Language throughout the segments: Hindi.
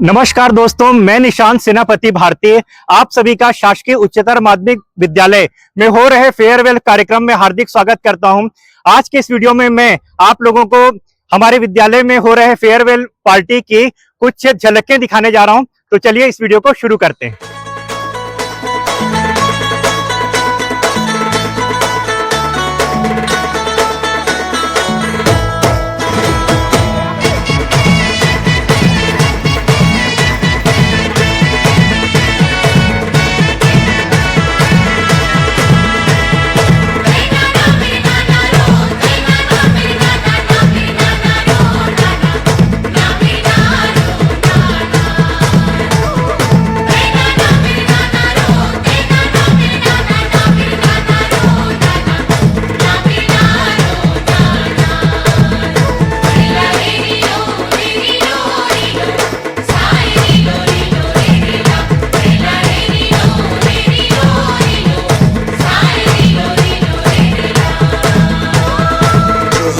नमस्कार दोस्तों, मैं निशांत सेनापति भारती आप सभी का शासकीय उच्चतर माध्यमिक विद्यालय में हो रहे फेयरवेल कार्यक्रम में हार्दिक स्वागत करता हूं। आज के इस वीडियो में मैं आप लोगों को हमारे विद्यालय में हो रहे फेयरवेल पार्टी की कुछ झलकें दिखाने जा रहा हूं। तो चलिए इस वीडियो को शुरू करते हैं।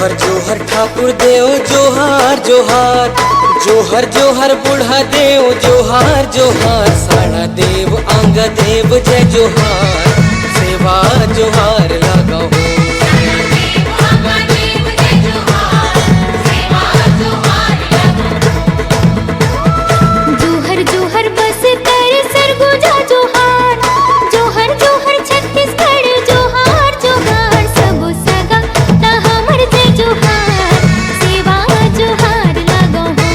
जोहर जोहर ठाकुर देव जोहार जोहार, जोहर जोहर बुढ़ा देव जोहार जोहार, साड़ा देव अंग देव जय जोहार, सेवा जोहार लगाओ। जोहर जोहर बस कर सरगुजा जोहार, जोहर जोहर छत्तीसगढ़ जोहार जोहार, सब सगा ता हमर जय जोहार, सेवा जोहार लगो हो।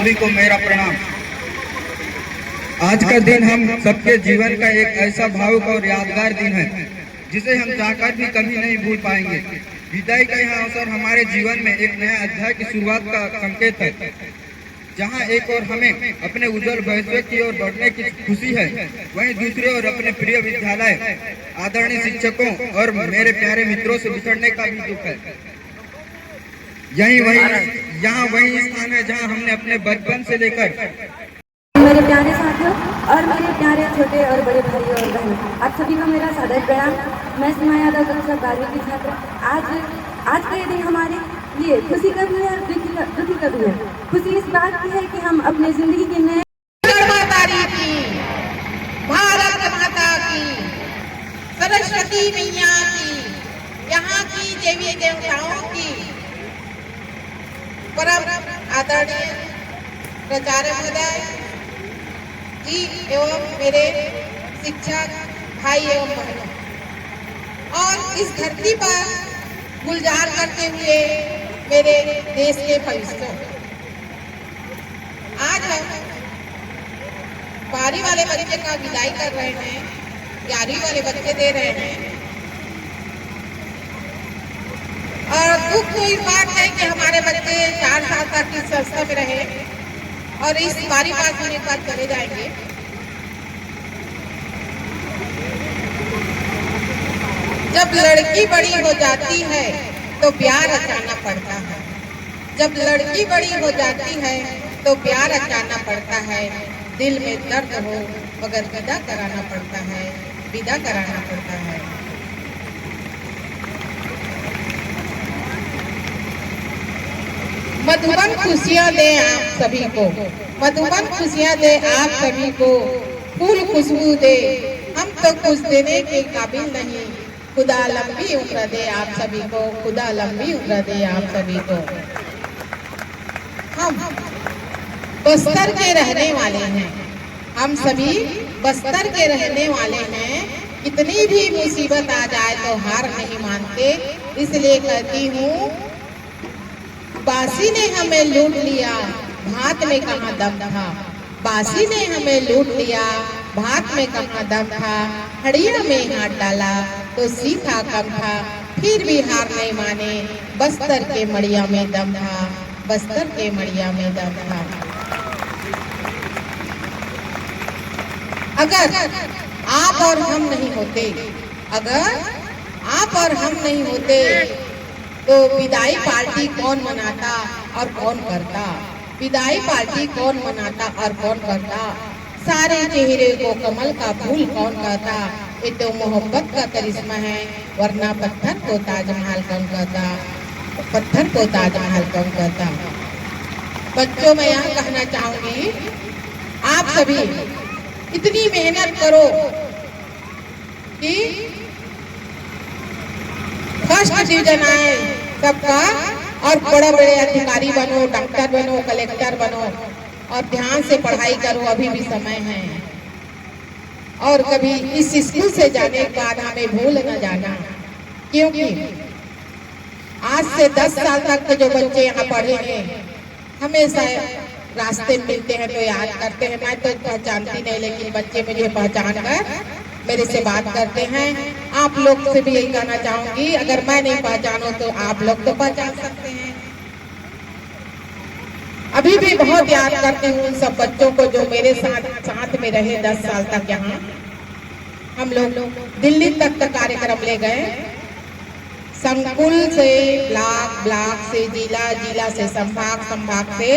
सभी को मेरा प्रणाम। आज का दिन हम सबके जीवन का एक ऐसा भावुक और यादगार दिन है जिसे हम चाहकर भी कभी नहीं भूल पाएंगे। विदाई का यह अवसर हमारे जीवन में एक नया अध्याय की शुरुआत का संकेत है, जहां एक और हमें अपने उज्जवल भविष्य की ओर बढ़ने की खुशी है, वहीं दूसरी ओर अपने प्रिय विद्यालय, आदरणीय शिक्षकों और मेरे प्यारे मित्रों से बिछड़ने का भी दुख है। यहाँ वही स्थान है जहाँ हमने अपने बचपन से लेकर मेरे प्यारे साथियों और मेरे प्यारे छोटे और बड़े भाइयों और बहनों, आप सभी को मेरा सादर प्रणाम। मैं सीमा यादव कक्षा 12वीं की छात्र। आज का ये दिन हमारे लिए खुशी का भी है और दुखी का भी है। खुशी इस बात की है कि हम अपने जिंदगी के नए भारत माता की, सरस्वती मैया की, यहाँ की देवी देवताओं की, परम आदरणीय प्राचार्य महोदय जी एवं मेरे शिक्षक भाई एवं बहनों, और इस धरती पर गुलजार करते हुए मेरे देश के भविष्य। आज हम 12वीं वाले बच्चे का विदाई कर रहे हैं, 11वीं वाले बच्चे दे रहे हैं। और दुख तो इस बात है कि हमारे बच्चे 4 साल तक इस संस्था में रहे और इस 12वीं पास होने के बाद चले जाएंगे। जब लड़की बड़ी हो जाती है तो प्यार रचाना पड़ता है। जब लड़की बड़ी हो जाती है तो प्यार रचाना पड़ता है। दिल में दर्द हो मगर विदा कराना पड़ता है, विदा कराना पड़ता है। मधुबन खुशियाँ दे आप सभी को, मधुबन खुशियाँ दे आप सभी को, फूल खुशबू दे, हम तो कुछ देने के काबिल नहीं। खुदा लंबी उम्र दे आप सभी को, खुदा लंबी उम्र दे आप सभी को। हम बस्तर के रहने वाले हैं, हम सभी बस्तर के रहने वाले हैं। कितनी भी मुसीबत आ जाए तो हार नहीं मानते, इसलिए कहती हूँ बासी ने हमें लूट लिया, भात में कहाँ दम था। बासी ने हमें लूट लिया, भात में कहाँ दम था। हड़िया में हाथ डाला तो सीखा कम था, फिर भी हार नहीं माने। बस्तर के मड़िया में दम था, बस्तर के मड़िया में दम था। अगर आप और हम नहीं होते, अगर आप और हम नहीं होते तो विदाई पार्टी कौन मनाता और कौन करता। विदाई पार्टी कौन मनाता और कौन करता। सारे चेहरे को कमल का फूल कौन कहता। ये तो मोहब्बत का करिश्मा है, वरना पत्थर को ताजमहल कौन कहता। पत्थर को ताजमहल कौन कहता। बच्चों, मैं यहाँ कहना चाहूंगी, आप सभी इतनी मेहनत करो कि फर्स्ट डिवीजन आए सबका, और बड़े बड़े अधिकारी बनो, डॉक्टर बनो, कलेक्टर बनो, और ध्यान से पढ़ाई करो, अभी भी समय है। और कभी इस स्कूल से जाने के बाद हमें भूल न जाना, क्योंकि आज से 10 साल तक के जो बच्चे यहाँ पढ़े हैं, हमेशा रास्ते मिलते हैं तो याद करते हैं। मैं तो पहचानती नहीं, लेकिन बच्चे मुझे पहचान कर मेरे से बात करते हैं। आप लोग से भी यही कहना चाहूंगी, अगर मैं नहीं पहचानूं तो आप लोग तो पहचान सकते हैं। अभी भी बहुत याद करती हूँ उन सब बच्चों को जो मेरे साथ में रहे 10 साल तक। यहाँ हम लोग दिल्ली तक का कार्यक्रम ले गए, संकुल से ब्लॉक, ब्लॉक से जिला, जिला से संभाग, संभाग से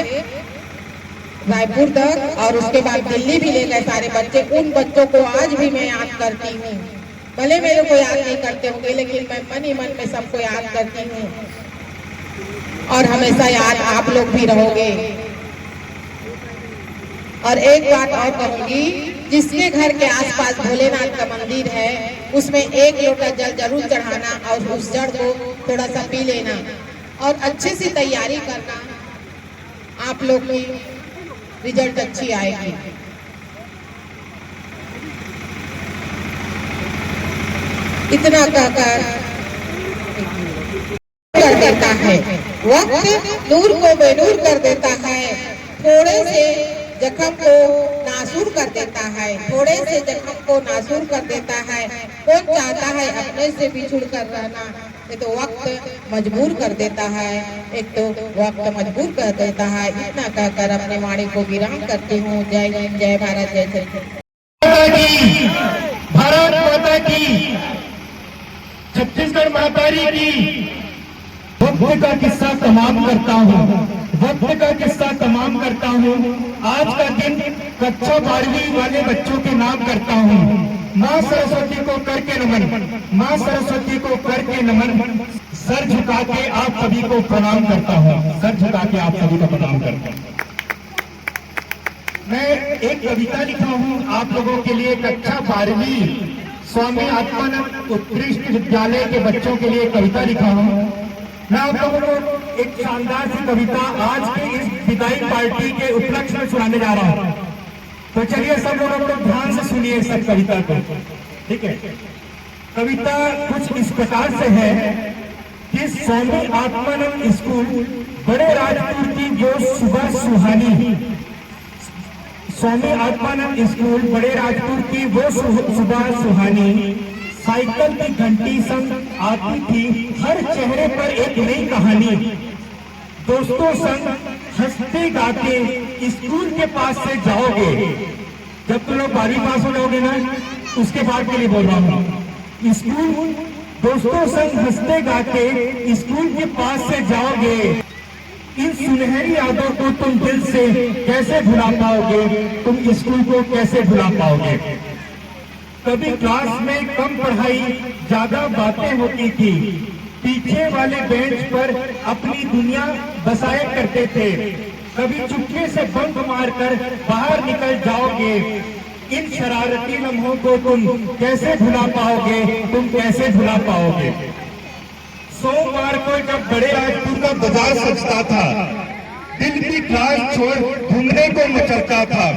रायपुर तक, और उसके बाद दिल्ली भी ले गए सारे बच्चे। उन बच्चों को आज भी मैं याद करती हूँ। भले मेरे को याद नहीं करते होंगे, लेकिन मैं मन ही मन में सबको याद करती हूँ, और हमेशा याद आप लोग भी रहोगे। और एक बात और कहूंगी, जिसके घर के आसपास भोलेनाथ का मंदिर है, उसमें 1 लोटा जल जरूर चढ़ाना और उस जल को थोड़ा सा पी लेना, और अच्छे से तैयारी करना। आप लोग की रिजल्ट अच्छी आएगी। इतना कहकर कर देता है, वक्त नूर को बेनूर कर देता है, थोड़े से जख्म को नासूर कर देता है, थोड़े से जख्म को नासूर कर देता है। कौन चाहता है अपने से बिछुड़ कर रहना? ये तो वक्त मजबूर कर देता है, एक तो वक्त मजबूर कर देता है। इतना कहकर अपने वाणी को विराम करती हूँ। जय हिंद, जय भारत, जय श्री कृष्ण। भारत माता की, छत्तीसगढ़ मातारी की। वक्त का किस्सा तमाम करता हूँ, वक्त का किस्सा तमाम करता हूँ। आज का दिन कक्षा 12वीं वाले बच्चों के नाम करता हूँ। माँ सरस्वती को करके नमन, माँ सरस्वती को करके नमन। सर झुका के आप सभी को प्रणाम करता हूँ, सर झुका के आप सभी को प्रणाम करता हूँ। मैं एक कविता लिखा हूँ आप लोगों के लिए। कक्षा 12वीं स्वामी आत्मानंद उत्कृष्ट विद्यालय के बच्चों के लिए कविता लिखा हूँ। मैं आप लोगों को एक शानदार सी कविता आज की इस विदाई पार्टी के उपलक्ष्य में सुनाने जा रहा हूँ। तो चलिए सब लोग ध्यान से सुनिए इस कविता को, ठीक है। कविता कुछ इस प्रकार से है कि स्वामी आत्मानंद स्कूल बड़े राजपुर की जो सुबह सुहानी, स्वामी आत्मानंद स्कूल बड़े राजपुर की वो सुबह सुहानी, साइकिल की घंटी संग आती थी हर चेहरे पर एक नई कहानी। दोस्तों संग हंसते गाते स्कूल के पास से जाओगे। जब तुम लोग 12वीं पास हो जाओगे ना, उसके बाद के लिए बोल रहा हूँ। स्कूल दोस्तों संग हंसते गाते स्कूल के पास से जाओगे। इन सुनहरी यादों को तुम दिल से कैसे भुला पाओगे? तुम स्कूल को कैसे भुला पाओगे? कभी क्लास में कम पढ़ाई ज्यादा बातें होती थी, पीछे वाले बेंच पर अपनी दुनिया बसाया करते थे। कभी चुपके से बंक मारकर बाहर निकल जाओगे। इन शरारती लम्हों को तुम कैसे भुला पाओगे? तुम कैसे भुला पाओगे? सोमवार को जब बड़े राजपुर का बाजार सजता था, दिन की क्लास छोड़ घूमने को मचलता था।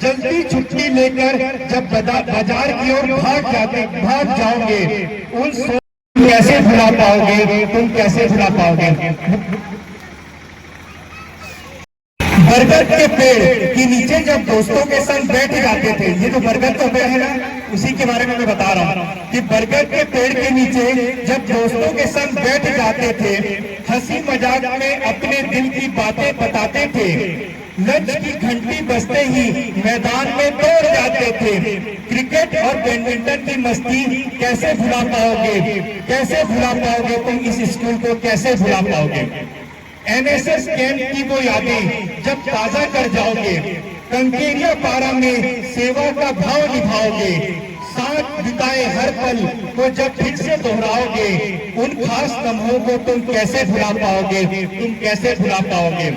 जल्दी छुट्टी लेकर जब बाजार की ओर भाग जाओगे। उन कैसे भुला पाओगे? तुम कैसे भुला पाओगे? बरगद के पेड़ के नीचे जब दोस्तों के संग बैठ जाते थे, ये जो बरगद का पेड़ है ना, उसी के बारे में मैं बता रहा हूँ कि बरगद के पेड़ के नीचे जब दोस्तों के संग बैठ जाते थे, हंसी मजाक में अपने दिल की बातें बताते थे। लंच की घंटी बजते ही मैदान में दौड़ जाते थे। क्रिकेट और बैडमिंटन की मस्ती कैसे भुला पाओगे? कैसे भुला पाओगे? तुम इस स्कूल को कैसे भुला पाओगे? एनएसएस कैंप की वो यादें जब ताजा कर जाओगे। कंकेरिया पारा में सेवा का भाव निभाओगे। साथ बिताए हर पल को जब फिर से दोहराओगे। उन खास लम्हों को तुम कैसे भुला पाओगे? तुम कैसे भुला पाओगे?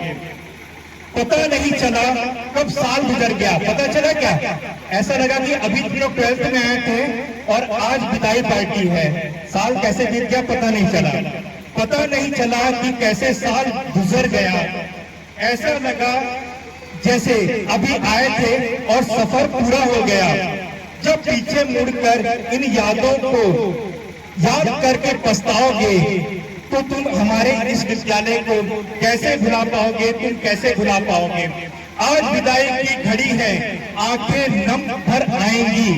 पता नहीं चला कब साल गुजर गया। पता चला क्या? ऐसा लगा कि अभी तुम लोग 12th में आए थे और आज विदाई पार्टी है। साल कैसे बीत गया पता नहीं चला। पता नहीं चला कि कैसे साल गुजर गया। ऐसा लगा जैसे अभी आए थे और सफर पूरा हो गया। जब पीछे मुड़कर इन यादों को याद करके पछताओगे तो तुम हमारे इस विद्यालय को कैसे भुला पाओगे? तुम कैसे भुला पाओगे? आज विदाई की घड़ी है, आंखें नम भर आएंगी।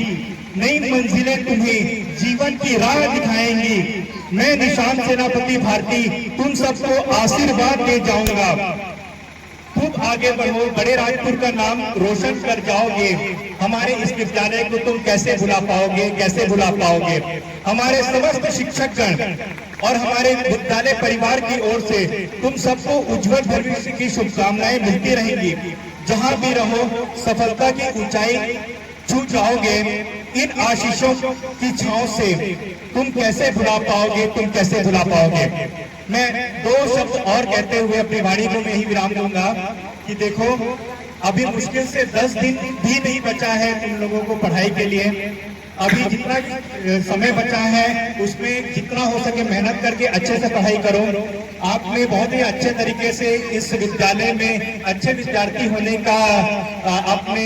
नई मंजिलें तुम्हें जीवन की राह दिखाएंगी। मैं निशान सेनापति भारती तुम सबको आशीर्वाद दे जाऊंगा। खूब आगे बढ़ो, बड़े राजपुर का नाम रोशन कर जाओगे। हमारे इस विद्यालय को तुम कैसे भुला पाओगे? कैसे भुला पाओगे? हमारे समस्त शिक्षकगण और हमारे विद्यालय परिवार की ओर से तुम सबको उज्जवल भविष्य की शुभकामनाएं मिलती रहेंगी। जहां भी रहो सफलता की ऊंचाई छू जाओगे। इन आशीषों की छांव से तुम कैसे भुला पाओगे? तुम कैसे भुला पाओगे? मैं 2 शब्द और कहते हुए अपनी वाणी को मैं ही विराम दूंगा कि देखो अभी मुश्किल से 10 दिन भी नहीं बचा है तुम लोगों को पढ़ाई के लिए। अभी जितना समय बचा है उसमें जितना हो सके मेहनत करके अच्छे से पढ़ाई करो। आपने बहुत ही अच्छे तरीके से इस विद्यालय में अच्छे विद्यार्थी होने का आपने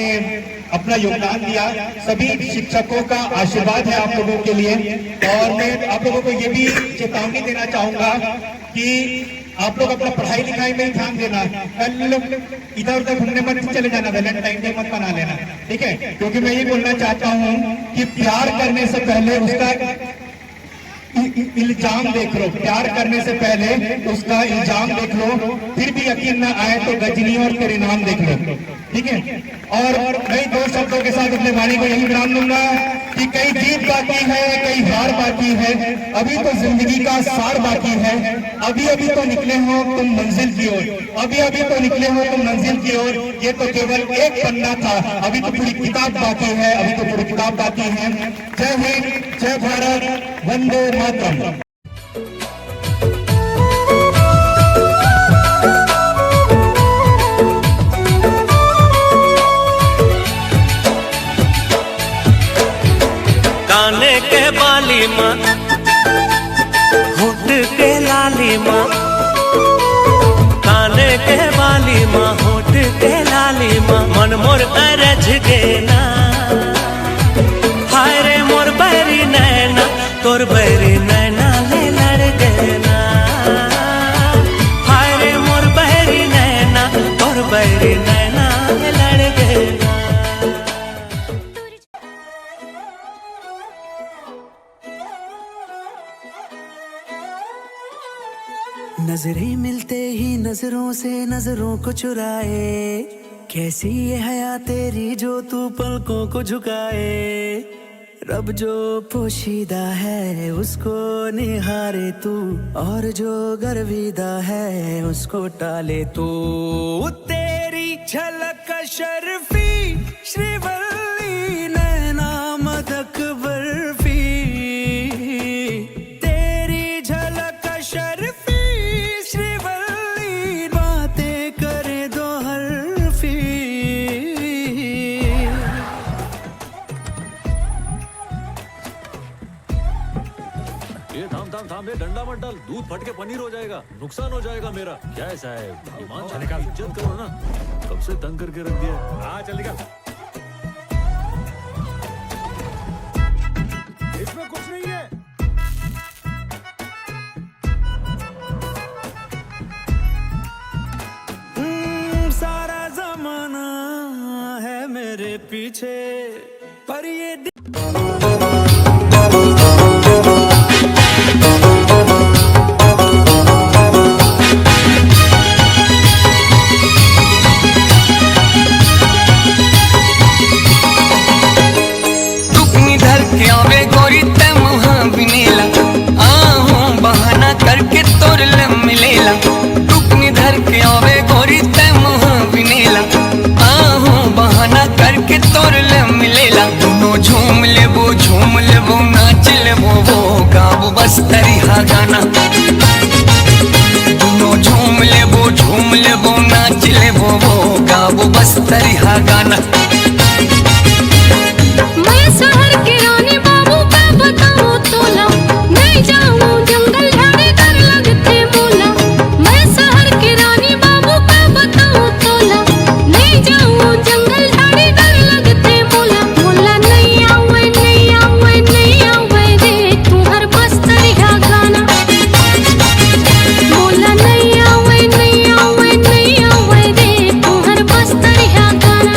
अपना योगदान दिया। सभी शिक्षकों का आशीर्वाद है आप लोगों के लिए। और मैं आप लोगों को ये भी चेतावनी देना चाहूंगा कि आप लोग अपना पढ़ाई लिखाई में ही ध्यान देना, कल लोग इधर उधर घूमने मत चले जाना, वैलेंटाइन डे मत मना लेना, ठीक है। क्योंकि मैं ये बोलना चाहता हूँ कि प्यार करने से पहले उसका इल्जाम देख लो, प्यार करने से पहले उसका इल्जाम देख लो, फिर भी यकीन न आए तो गजनी और तेरे नाम देख लो, ठीक है। और कई दो शब्दों के साथ अपने वाणी को यही विराम दूंगा कि कई जीत बाकी है, कई हार बाकी है, अभी तो जिंदगी का सार बाकी है, अभी अभी तो निकले हो तुम मंजिल की ओर, अभी अभी तो निकले हो तुम मंजिल की ओर, ये तो केवल एक पन्ना था, अभी तो पूरी किताब बाकी है, अभी तो पूरी किताब बाकी है। जय हिंद, जय भारत, वंदे मातरम। काने के बाली माँ, होठ के लाली माँ, काने के बाली माँ, होठ के लाली माँ, मन मोर अरझ गे ना, हाय रे मोर बैरी नैना, तोर बैरी नैना ले लड़ गे ना, हाय रे मोर बैरी नैना, तोर बैरी नैना ले लड़ गे ना। नजरें मिलते ही नजरों से नजरों को चुराए, कैसी ये हया तेरी जो तू पलकों को झुकाए, रब जो पोशीदा है उसको निहारे तू, और जो गर्विदा है उसको टाले तू, तेरी झलक शर्फी श्रीवल्ली नैना मदक बर्फी, तेरी झलक शर्फी थाम ये डंडा मत डाल, दूध फट के पनीर हो जाएगा, नुकसान हो जाएगा मेरा। क्या है साहब, ईमान से निकाल, इज्जत करो ना, कब से तंग करके रख दिया। हाँ चल निकाल, इसमें कुछ नहीं है। सारा जमाना है मेरे पीछे, पर ये करके तोर मिलेला, टुकनी धर के आवे गोरी तै मुँह बिनेला, आहू बहाना करके तोर मिलेला, दोनों झूम लेबो नाच लेबो वो गाबो बस तरिहा गाना, दोनों झूम लेबो नाच लेबो वो गाबो बस तरिहा गाना। मैं शहर के रानी बाबू का बताऊं तोला, नहीं जाऊं जंगल झाड़ी कर लगते मोला, मैं शहर के रानी बाबू का बताऊं तोला, नहीं जाऊं जंगल झाड़ी कर लगते मोला, मोला नहीं आवे रे तू हर बस तरिहा गाना, मोला नहीं आवे रे तू हर बस तरिहा गाना।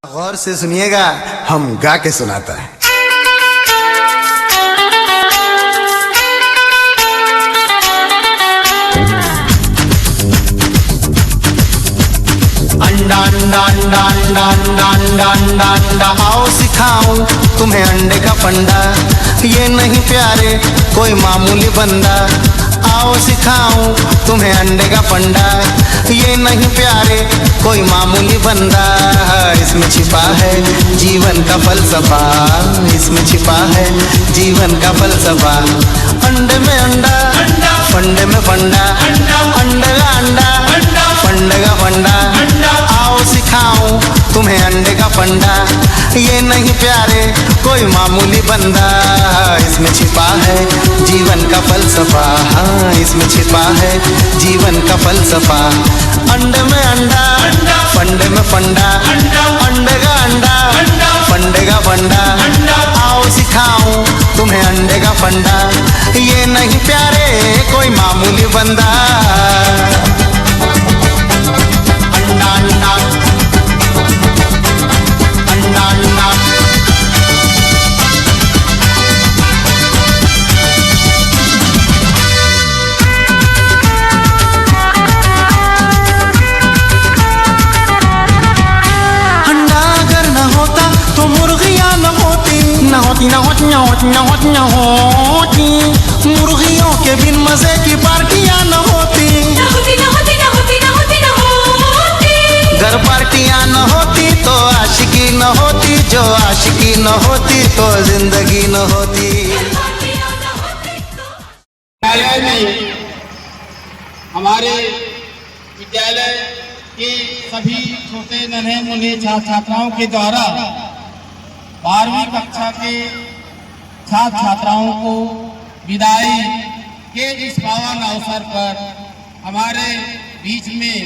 गौर से सुनिएगा, हम गा के सुनाता है। अंडा अंडा अंडा अंडा अंडा अंडा अंडा अंडा आओ सिखाऊं तुम्हें अंडे का फंडा, ये नहीं प्यारे कोई मामूली बंदा, आओ सिखाऊं तुम्हें अंडे का फंडा, ये नहीं प्यारे कोई मामूली बंदा, इसमें छिपा है जीवन का फलसफा, इसमें छिपा है जीवन का फलसफा। अंडे में अंडा, फंडे में फंडा, अंडे का अंडा, फंडे का फंडा, आओ सिखाऊं तुम्हें अंडे का फंडा, ये नहीं प्यारे कोई मामूली बंदा, इसमें छिपा है जीवन का फलसफा, हाँ इसमें छिपा है जीवन का फलसफा। अंडे में अंडा, फंडे में फंडा, अंडे का अंडा, फंडे का फंडा, आओ सिखाऊं तुम्हें अंडे का पंडा, ये नहीं प्यारे कोई मामूली बंदा। अंडा अंडा अंडा अंडा अंडा अगर न होता तो मुर्गियां न होती, न होती न होती न होती न होती न होती। मुर्गियों के बिन मजे की पार्टियां न होती, न होती न होती न होती न होती न होती। घर पार्टियां न होती तो आशिकी न होती, जो आशिकी न होती तो जिंदगी न होती। विद्यालय में हमारे विद्यालय के सभी छोटे नन्हे मुन्ने छात्र छात्राओं के द्वारा 12वीं कक्षा के छात्र छात्राओं को विदाई के इस पावन अवसर पर हमारे बीच में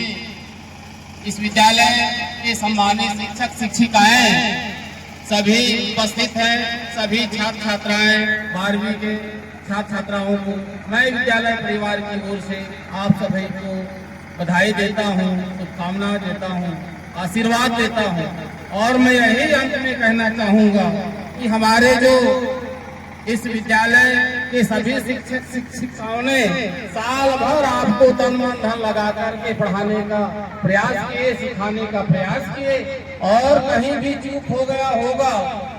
इस विद्यालय के सम्मानित शिक्षक शिक्षिकाएं सभी उपस्थित हैं। सभी छात्र छात्राएं 12वीं के छात्र छात्राओं को मैं विद्यालय परिवार की ओर से आप सभी को बधाई देता हूँ, शुभकामनाएं देता हूँ, आशीर्वाद देता हूँ। और मैं यही अंत में कहना चाहूँगा कि हमारे जो इस विद्यालय के सभी शिक्षक शिक्षिकाओं ने साल भर आपको तन मन धन लगा करके पढ़ाने का प्रयास किए, सिखाने का प्रयास किए, और कहीं भी चूक हो गया होगा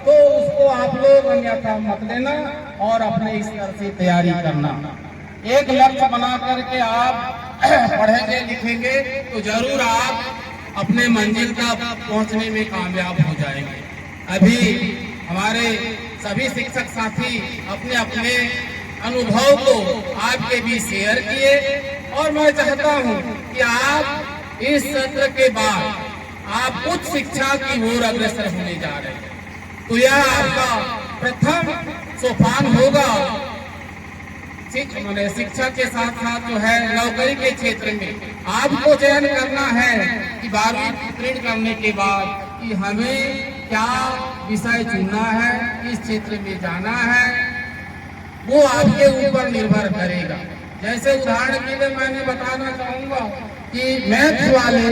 तो उसको आप लोग अन्यथा मत लेना और अपने स्तर से तैयारी करना। एक लक्ष्य बना करके आप पढ़ेंगे लिखेंगे तो जरूर आप अपने मंजिल का पहुंचने में कामयाब हो जाएंगे। अभी हमारे सभी शिक्षक साथी अपने अपने अनुभव को आपके बीच शेयर किए, और मैं चाहता हूं कि आप इस सत्र के बाद आप उच्च शिक्षा की ओर अग्रसर होने जा रहे हैं। तो यह आपका प्रथम सोपान होगा शिक्षा के साथ साथ जो है नौकरी के क्षेत्र में आपको चयन करना है कि 12वीं उत्तीर्ण करने के बाद कि हमें क्या विषय चुनना है, किस क्षेत्र में जाना है, वो आपके ऊपर निर्भर करेगा। जैसे उदाहरण के लिए मैंने बताना चाहूंगा कि मैथ्स वाले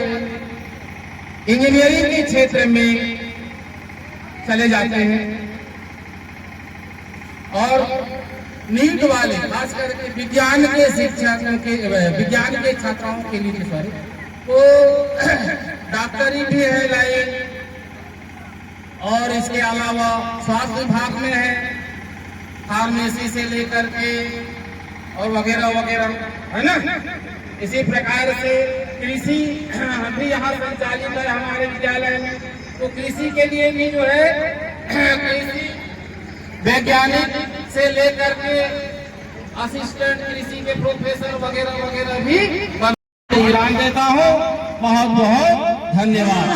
इंजीनियरिंग के क्षेत्र में चले जाते हैं, और नीट वाले खास करके विज्ञान के शिक्षकों के विज्ञान के छात्राओं के लिए तो डॉक्टरी भी है लाइन, और इसके अलावा स्वास्थ्य विभाग में है, फार्मेसी से लेकर के और वगैरह वगैरह, है ना। इसी प्रकार से कृषि भी यहाँ संचालित है हमारे विद्यालय में, तो कृषि के लिए भी जो है कृषि वैज्ञानिक से लेकर के असिस्टेंट कृषि के प्रोफेसर वगैरह वगैरह भी ईरान देता हूँ। बहुत बहुत धन्यवाद।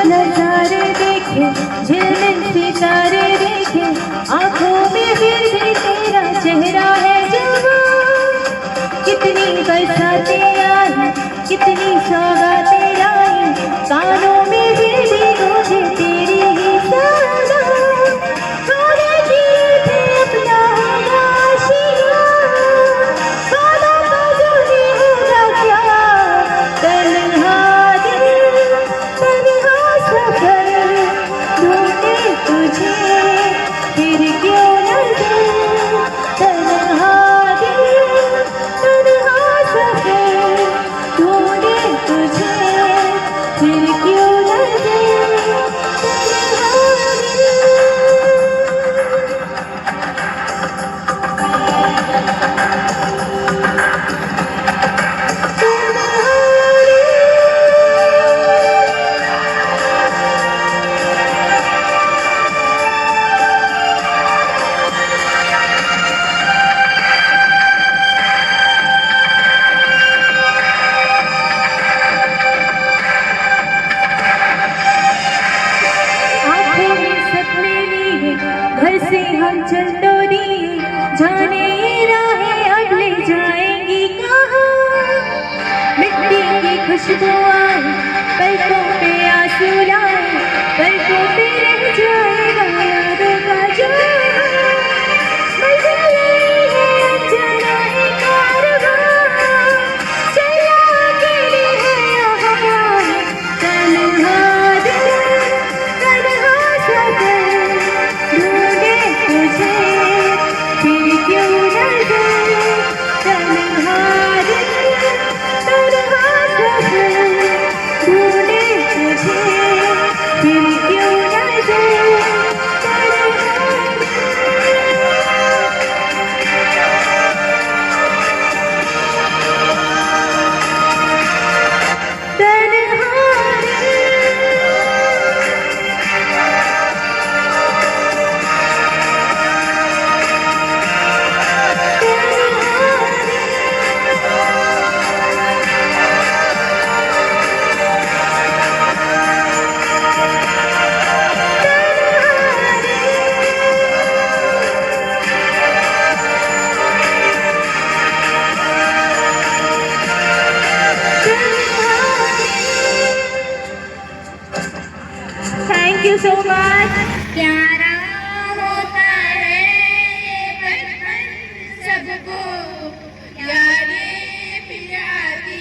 नजारे देखे, झिलमिल सितारे देखे, आंखों में फिर भी तेरा चेहरा है जवान। कितनी बरसातें आई, कितनी सौगातें आई, कानों में फिर भी गूंजे तेरी ही सदा। तूने किए थे अपना आशिया, वादा का जो नहीं होगा क्या, तन्हा तुझे यू सो मच। प्यारा होता है ये बचपन सबको, यादें पिलाती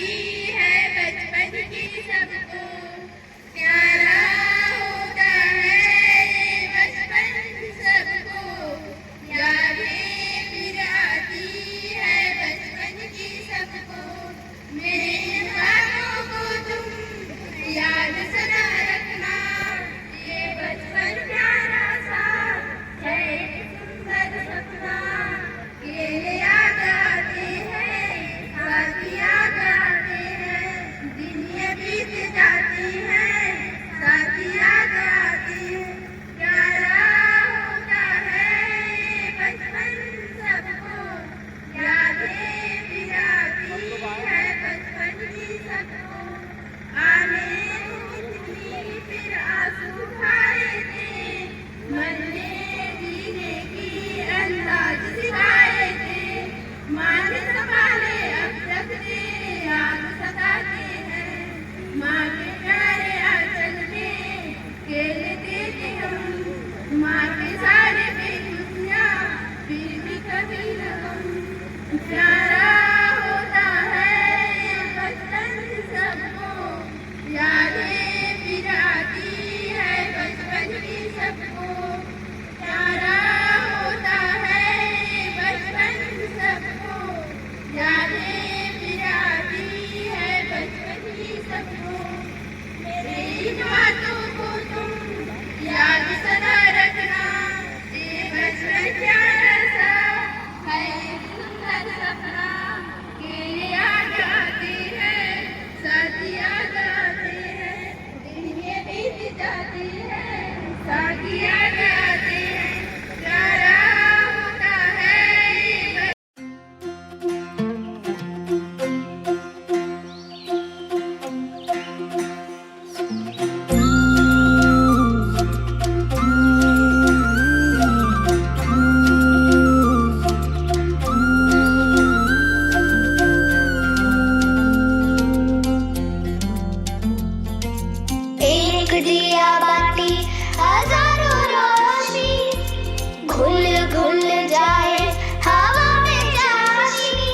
है बचपन की सबको। प्यारा होता है ये बचपन सबको, यादें पिलाती है बचपन की सबको। मेरे बातों को तुम याद सदा रखना, ये बचपन प्यारा सा है एक सुंदर सपना। ये याद आते हैं साथ याद आते हैं, दिन ये बीत जाती हैं साथ याद आते हैं। प्यारा होता है ये बचपन सबको, यादें पिलाती है बचपन की सबको। आने फिर आंसू खाए थे, मन ने जीने की अंदाज सिखाए थे। माँ ने संभाले अब तक ने याद सताते हैं, माँ के प्यारे आंचल में खेलते थे हम। माँ के सारे बेखुशियाँ फिर भी कभी न हम। प्यारा होता है ये बचपन सबको, यादें पिलाती है बचपन की सबको। प्यारा होता है ये बचपन सबको, यादें पिलाती है बचपन की सबको। मेरी इन बातों को तुम याद सदा रखना, ये बचपन प्यारा सा है एक सुंदर सपना। ये याद आते हैं साथ याद आते हैं, दिन ये बीत जाती है साथ याद आते हैं। प्यारा होता है ये एक दिया बाती हजारों रोशनी, घुल घुल जाए हवा में चाशनी।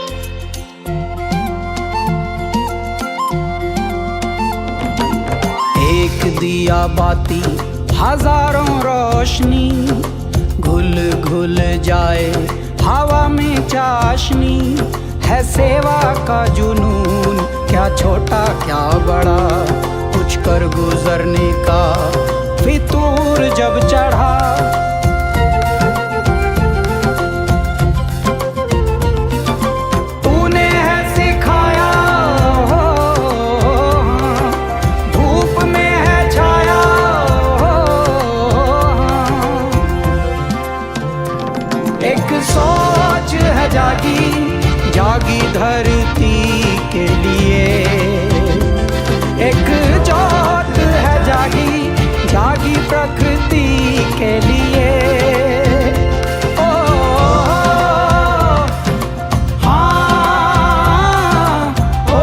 एक दिया बाती हजारों रोशनी, घुल घुल जाए हवा में चाशनी। है सेवा का जुनून क्या छोटा क्या बड़ा, कुछ कर गुजरने का फितूर जब चढ़ा। तूने है सिखाया हो, धूप में है छाया हो। एक सोच है जागी जागी धरती के लिए, एक जोत है जागी जागी प्रकृति के लिए। ओ हाँ, ओ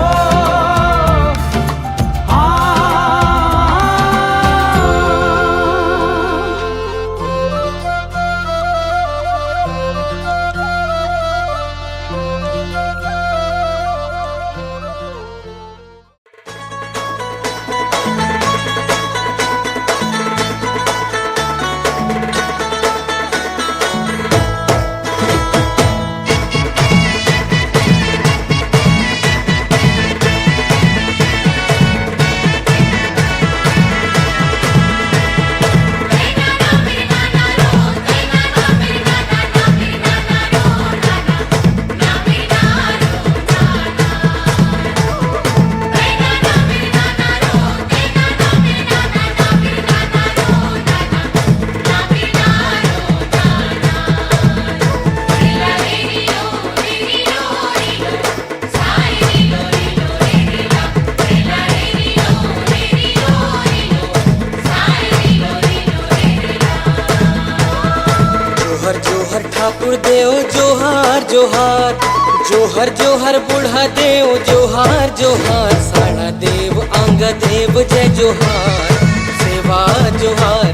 ठाकुर देव जोहार जोहार, जोहर जोहर बुढ़ा देव जोहार जोहार, साड़ा देव अंग देव जय जोहार, सेवा जोहार